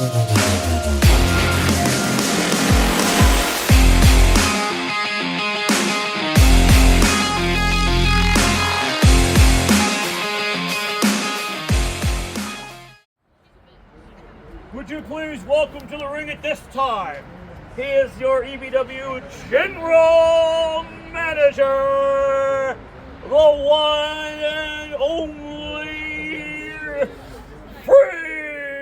Would you please welcome to the ring at this time? He is your EBW General Manager, the one and only Freakstar!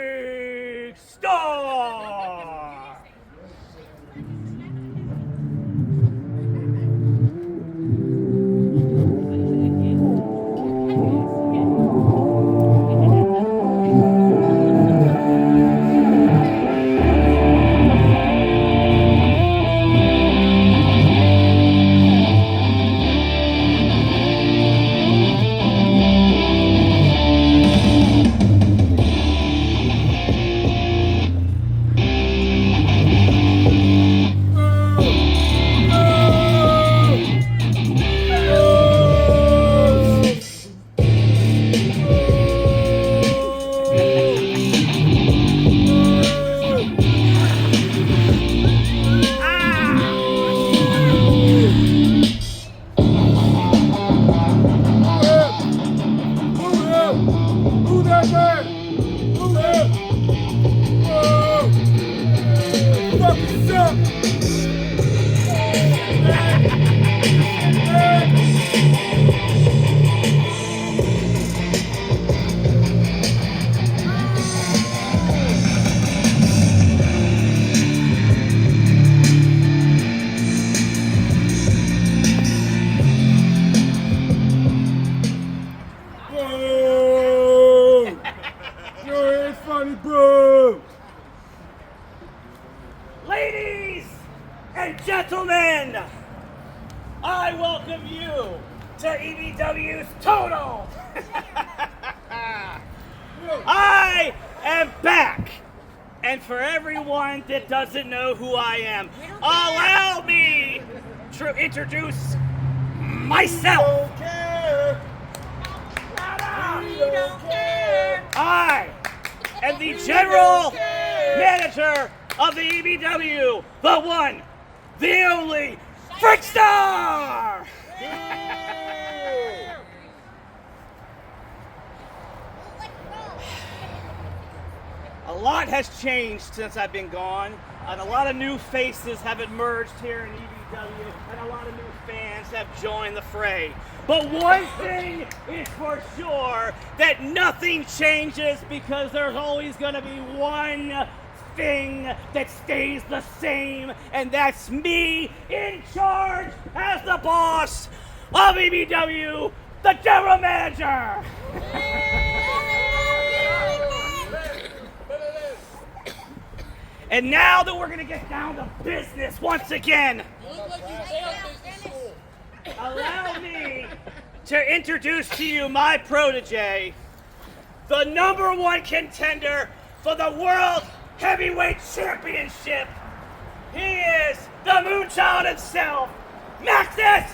Ladies and gentlemen, I welcome you to EBW's Total. I am back. And for everyone that doesn't know who I am, allow me to introduce myself. I am the General Manager of the EBW, the one, the only, Freakstar! A lot has changed since I've been gone, and a lot of new faces have emerged here in EBW, and a lot of new fans have joined the fray. But one thing is for sure, that nothing changes, because there's always going to be one thing that stays the same, and that's me in charge as the boss of EBW, the General Manager. And now that we're going to get down to business once again, allow me to introduce to you my protege, the #1 contender for the World Heavyweight Championship. He is the Moonchild himself, Maxis!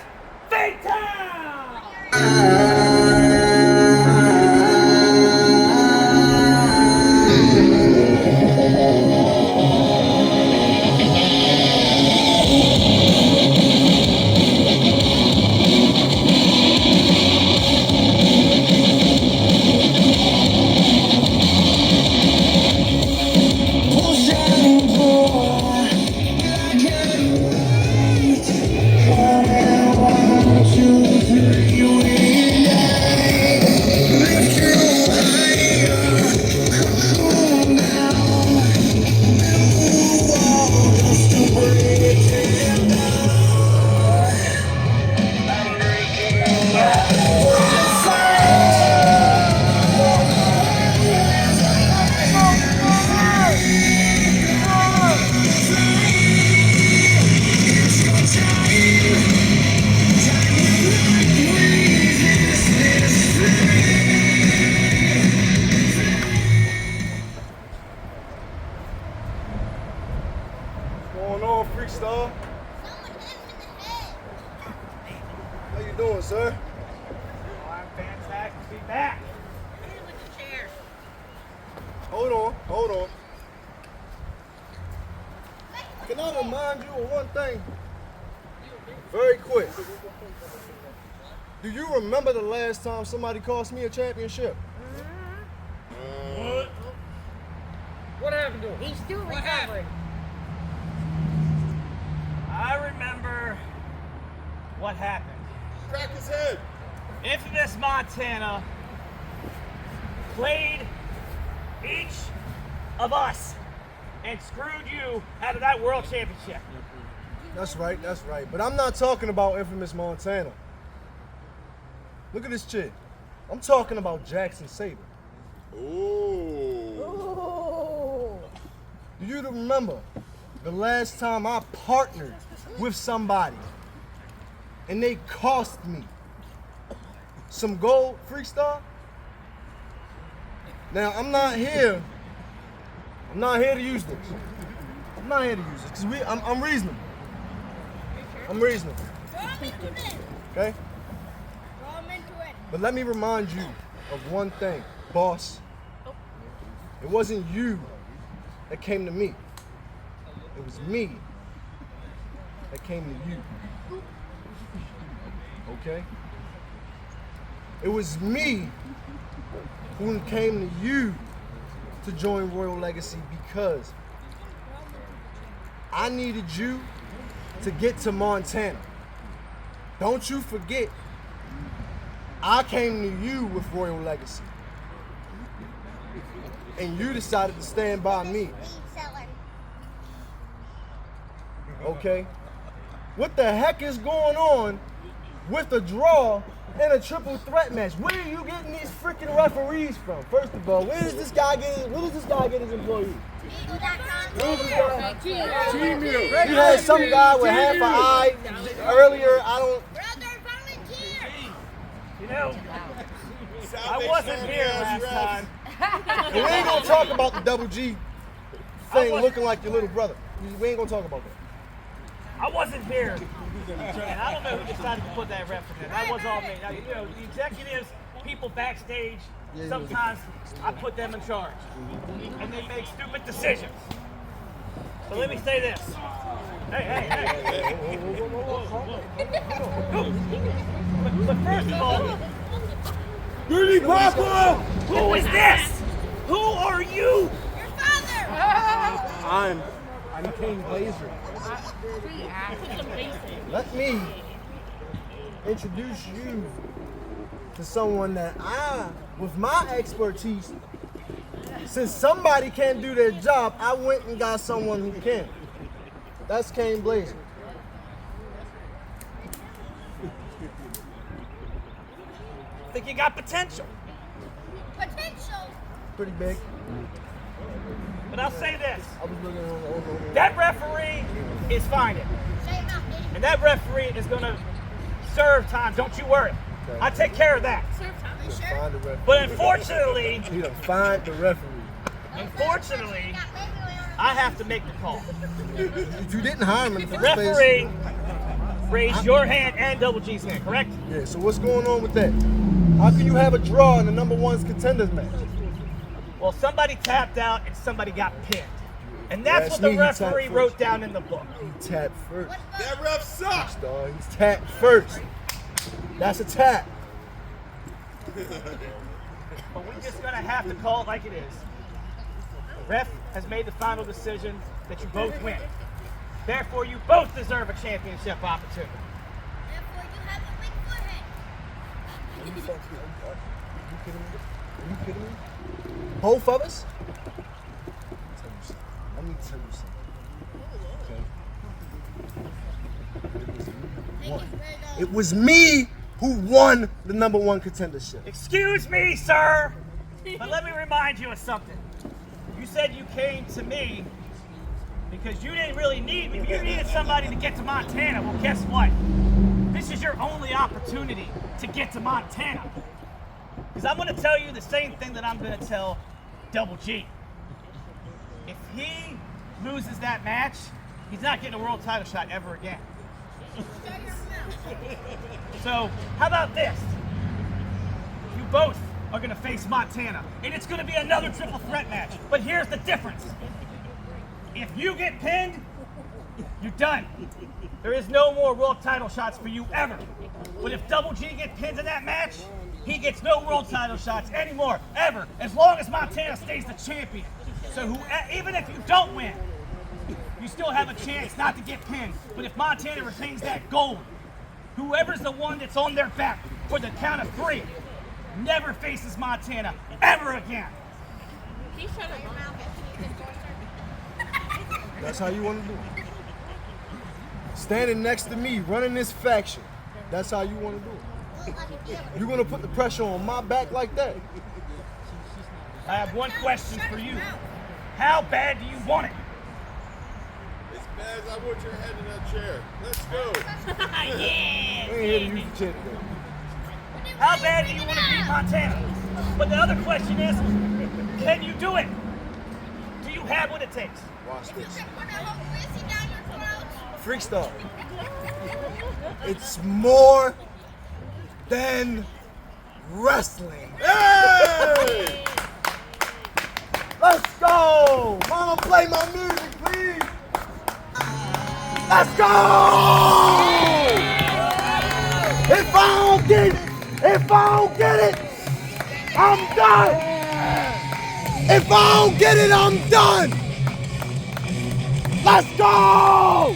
Freakstar. How you doing, sir? Oh, I'm fantastic to be back. Hold on. remind you of one thing? Very quick. Do you remember the last time somebody cost me a championship? What happened to him? He's still recovering. I remember what happened. Crack his head. Infamous Montana played each of us and screwed you out of that world championship. That's right. But I'm not talking about infamous Montana. Look at this chick. I'm talking about Jackson Sabre. Ooh. Do you remember the last time I partnered with somebody and they cost me some gold, Freakstar? Now, I'm not here to use this. I'm not here to use it because I'm reasonable. I'm reasonable. Okay? But let me remind you of one thing, boss. It wasn't you that came to me. It was me that came to you. Okay? It was me who came to you to join Royal Legacy because I needed you to get to Montana. Don't you forget, I came to you with Royal Legacy. And you decided to stand by me. Okay? What the heck is going on with a draw in a triple threat match? Where are you getting these freaking referees from? First of all, where does this guy get his employees? You had some guy with half an eye earlier. Brother, volunteer. You know, I wasn't here last time. And we ain't gonna talk about the double G thing looking like your little brother. We ain't gonna talk about that. I wasn't here. And I don't know who decided to put that ref in there. That was all me. Now, you know, the executives, people backstage, sometimes I put them in charge. And they make stupid decisions. So let me say this. Hey. But first of all, Dirty Papa! who is this? Who are you? Your father. I'm King Blazer. Let me introduce you to someone that with my expertise, since somebody can't do their job, I went and got someone who can. That's Kane Blazer. I think you got potential. Potential. Pretty big. But I'll say this. I was looking on That referee is finding. Say him out, Dave. And that referee is going to serve time. Don't you worry. Okay. I take care of that. Serve time. You sure? Find the referee. But unfortunately, He done find the referee. I have to make the call. You didn't hire him in the The first place. referee raised your hand and Double G's hand, correct? Yeah, so what's going on with that? How can you have a draw in the number one's contenders match? Well, somebody tapped out and somebody got pinned. And that's what the me, he tapped referee first. wrote down in the book. He tapped first. That ref sucks. Star, he's tapped first. That's a tap. But we're just going to have to call it like it is. The ref has made the final decision that you both win. Therefore, you both deserve a championship opportunity. Therefore, you have a big forehead. Are you kidding me? Are you kidding me? Both of us? Let me tell you something. Okay? It was me who won the number one contendership. Excuse me, sir, but let me remind you of something. You said you came to me because you didn't really need me. You needed somebody to get to Montana. Well, guess what? This is your only opportunity to get to Montana. Because I'm going to tell you the same thing that I'm going to tell Double G. If he loses that match, he's not getting a world title shot ever again. Shut your mouth. So, how about this? You both are going to face Montana, and it's going to be another triple threat match. But here's the difference. If you get pinned, You're done. There is no more world title shots for you ever. But if Double G gets pinned in that match, he gets no world title shots anymore, ever, as long as Montana stays the champion. So even if you don't win, you still have a chance not to get pinned. But if Montana retains that gold, whoever's the one that's on their back for the count of 3 never faces Montana ever again. He shut his mouth. That's how you want to do it. Standing next to me, running this faction. That's how you want to do it. You're going to put the pressure on my back like that? I have one question for you. How bad do you want it? As bad as I want your head in that chair. Let's go. We ain't here to use the chair today. How bad do you want to beat Montana? But the other question is, can you do it? Do you have what it takes? Watch If you this. can put a whole whiskey down your throat. Freakstar. It's more than wrestling. Hey! Let's go! Mama, play my music, please. Let's go! If I don't get it, I'm done. If I don't get it, I'm done. Let's go!